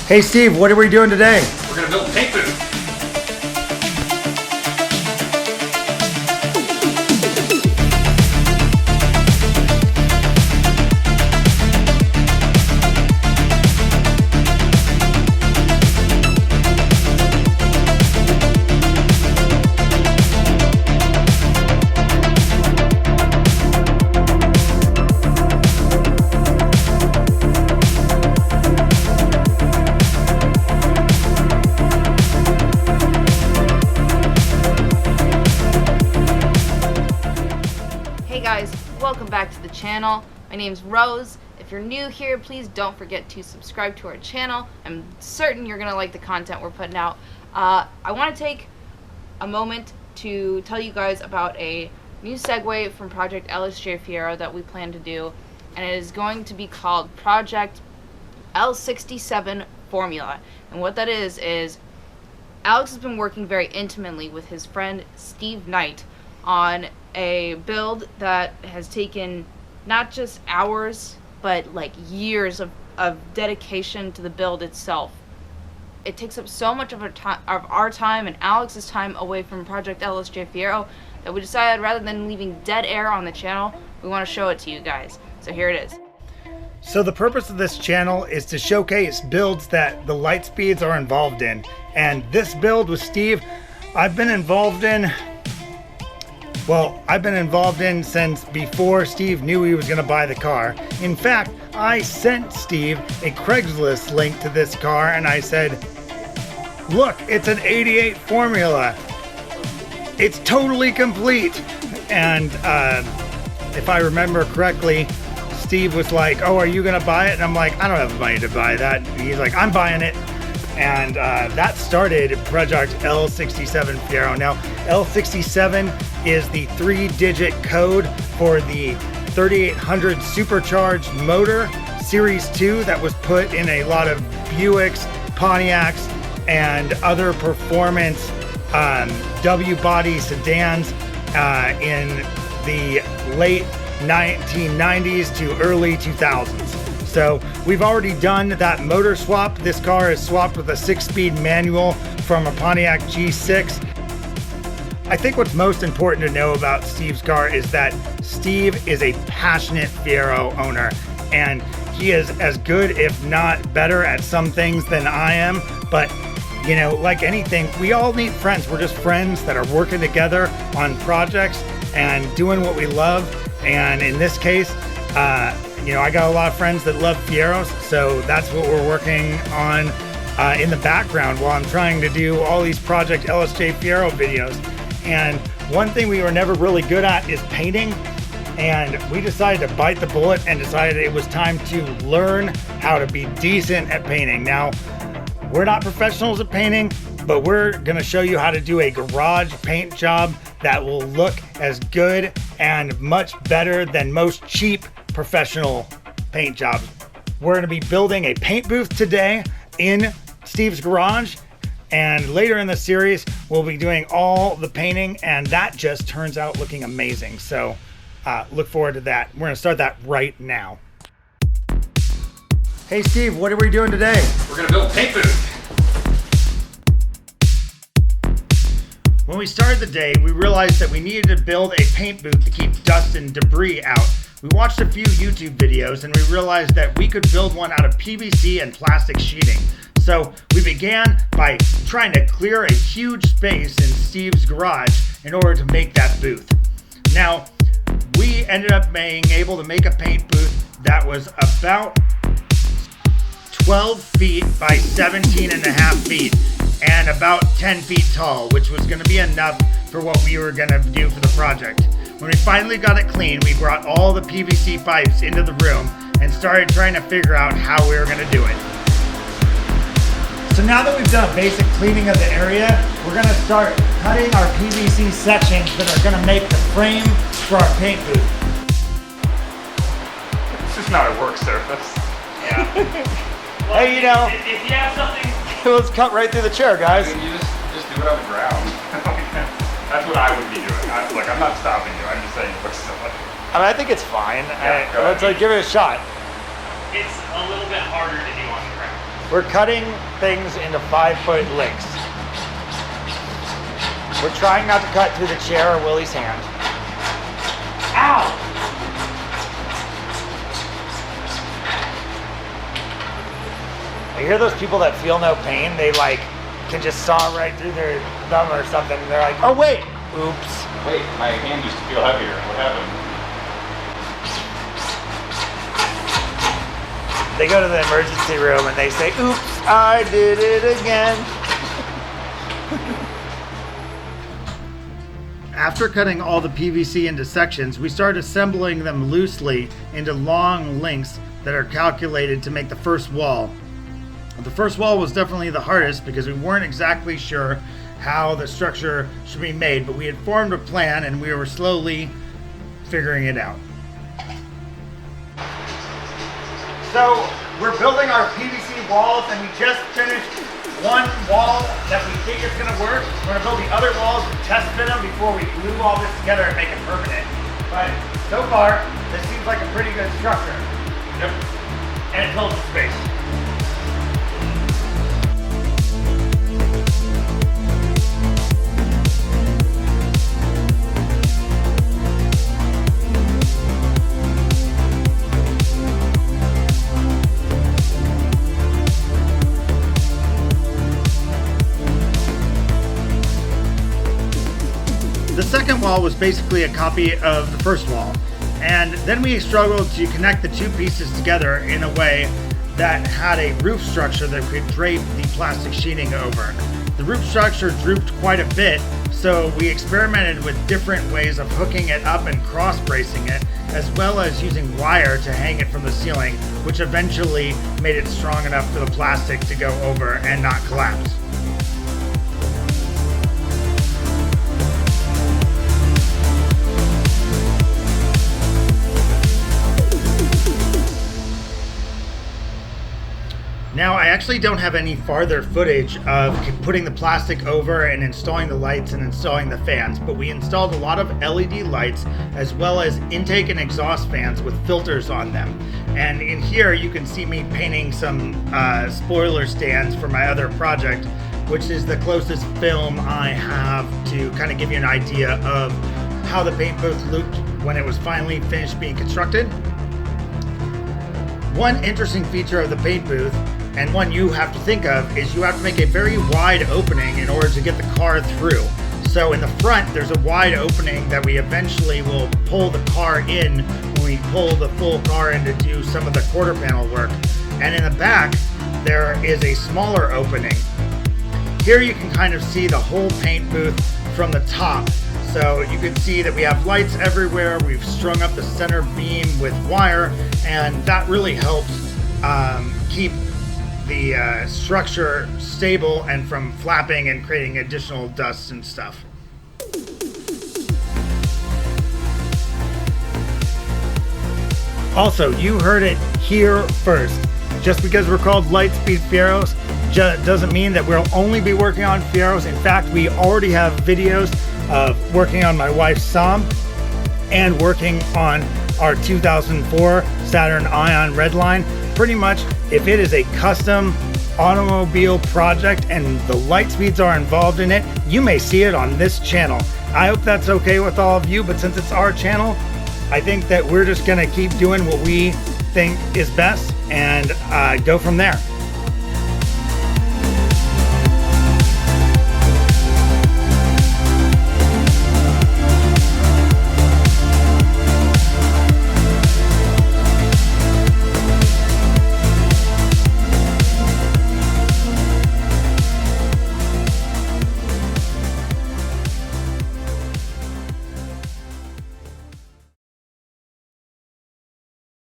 Hey Steve, what are we doing today? We're going to build a paint booth. Hey guys, welcome back to the channel. My name's Rose. If you're new here, please don't forget to subscribe to our channel. I'm certain you're gonna like the content we're putting out. I want to take a moment to tell you guys about a new segue from Project LSJ Fiero that we plan to do, and it is going to be called Project L67 Formula. And what that is Alex has been working very intimately with his friend Steve Knight on a build that has taken not just hours but like years of dedication to the build itself. It takes up so much of our time and Alex's time away from Project LSJ Fiero that we decided rather than leaving dead air on the channel, we want to show it to you guys. So here it is. So the purpose of this channel is to showcase builds that the Lightspeeds are involved in. And this build with Steve, I've been involved in since before Steve knew he was going to buy the car. In fact, I sent Steve a Craigslist link to this car and I said, look, it's an 88 Formula. It's totally complete. And if I remember correctly, Steve was like, oh, are you going to buy it? And I'm like, I don't have the money to buy that. And he's like, I'm buying it. And that started Project L67 Fiero. Now, L67 is the 3-digit code for the 3800 supercharged motor Series 2 that was put in a lot of Buicks, Pontiacs, and other performance W-body sedans in the late 1990s to early 2000s. So we've already done that motor swap. This car is swapped with a 6-speed manual from a Pontiac G6. I think what's most important to know about Steve's car is that Steve is a passionate Fiero owner, and he is as good, if not better, at some things than I am. But you know, like anything, we all need friends. We're just friends that are working together on projects and doing what we love. And in this case, you know, I got a lot of friends that love Fieros, so that's what we're working on in the background while I'm trying to do all these Project LSJ Fiero videos. And one thing we were never really good at is painting, and we decided to bite the bullet and decided it was time to learn how to be decent at painting. Now, we're not professionals at painting, but we're gonna show you how to do a garage paint job that will look as good and much better than most cheap professional paint jobs. We're gonna be building a paint booth today in Steve's garage, and later in the series, we'll be doing all the painting, and that just turns out looking amazing. So look forward to that. We're gonna start that right now. Hey Steve, what are we doing today? We're going to build a paint booth. When we started the day, we realized that we needed to build a paint booth to keep dust and debris out. We watched a few YouTube videos and we realized that we could build one out of PVC and plastic sheeting. So we began by trying to clear a huge space in Steve's garage in order to make that booth. Now, we ended up being able to make a paint booth that was about 12 feet by 17 and a half feet and about 10 feet tall, which was going to be enough for what we were going to do for the project. When we finally got it clean, we brought all the PVC pipes into the room and started trying to figure out how we were going to do it. So now that we've done a basic cleaning of the area, we're going to start cutting our PVC sections that are going to make the frame for our paint booth. It's just not a work surface. Yeah. Well, hey, you know, if you have something, let's cut right through the chair, guys. I mean, you just do it on the ground. That's what I would be doing. Look, I'm not stopping you. I'm just saying it looks silly. I mean, I think it's fine. Yeah, Let's give it a shot. It's a little bit harder to do on the ground. We're cutting things into 5-foot lengths. We're trying not to cut through the chair or Willie's hand. Ow! I hear those people that feel no pain, they like can just saw right through their thumb or something. And they're like, oh wait, oops. Wait, my hand used to feel heavier. What happened? They go to the emergency room and they say, oops, I did it again. After cutting all the PVC into sections, we start assembling them loosely into long lengths that are calculated to make the first wall. The first wall was definitely the hardest because we weren't exactly sure how the structure should be made, but we had formed a plan and we were slowly figuring it out. So we're building our PVC walls and we just finished one wall that we think is going to work. We're going to build the other walls and test fit them before we glue all this together and make it permanent. But so far, this seems like a pretty good structure. Yep. And it fills the space. The second wall was basically a copy of the first wall, and then we struggled to connect the two pieces together in a way that had a roof structure that could drape the plastic sheeting over. The roof structure drooped quite a bit, so we experimented with different ways of hooking it up and cross bracing it, as well as using wire to hang it from the ceiling, which eventually made it strong enough for the plastic to go over and not collapse. Now, I actually don't have any farther footage of putting the plastic over and installing the lights and installing the fans, but we installed a lot of LED lights as well as intake and exhaust fans with filters on them. And in here you can see me painting some spoiler stands for my other project, which is the closest film I have to kind of give you an idea of how the paint booth looked when it was finally finished being constructed. One interesting feature of the paint booth, and one you have to think of, is you have to make a very wide opening in order to get the car through. So in the front, there's a wide opening that we eventually will pull the car in when we pull the full car in to do some of the quarter panel work. And in the back, there is a smaller opening. Here you can kind of see the whole paint booth from the top. So you can see that we have lights everywhere. We've strung up the center beam with wire, and that really helps keep the structure stable and from flapping and creating additional dust and stuff. Also, you heard it here first. Just because we're called Lightspeed Fieros doesn't mean that we'll only be working on Fieros. In fact, we already have videos of working on my wife's Somme and working on our 2004 Saturn Ion Redline. Pretty much, if it is a custom automobile project and the Lightspeeds are involved in it, you may see it on this channel. I hope that's okay with all of you, but since it's our channel, I think that we're just gonna keep doing what we think is best and go from there.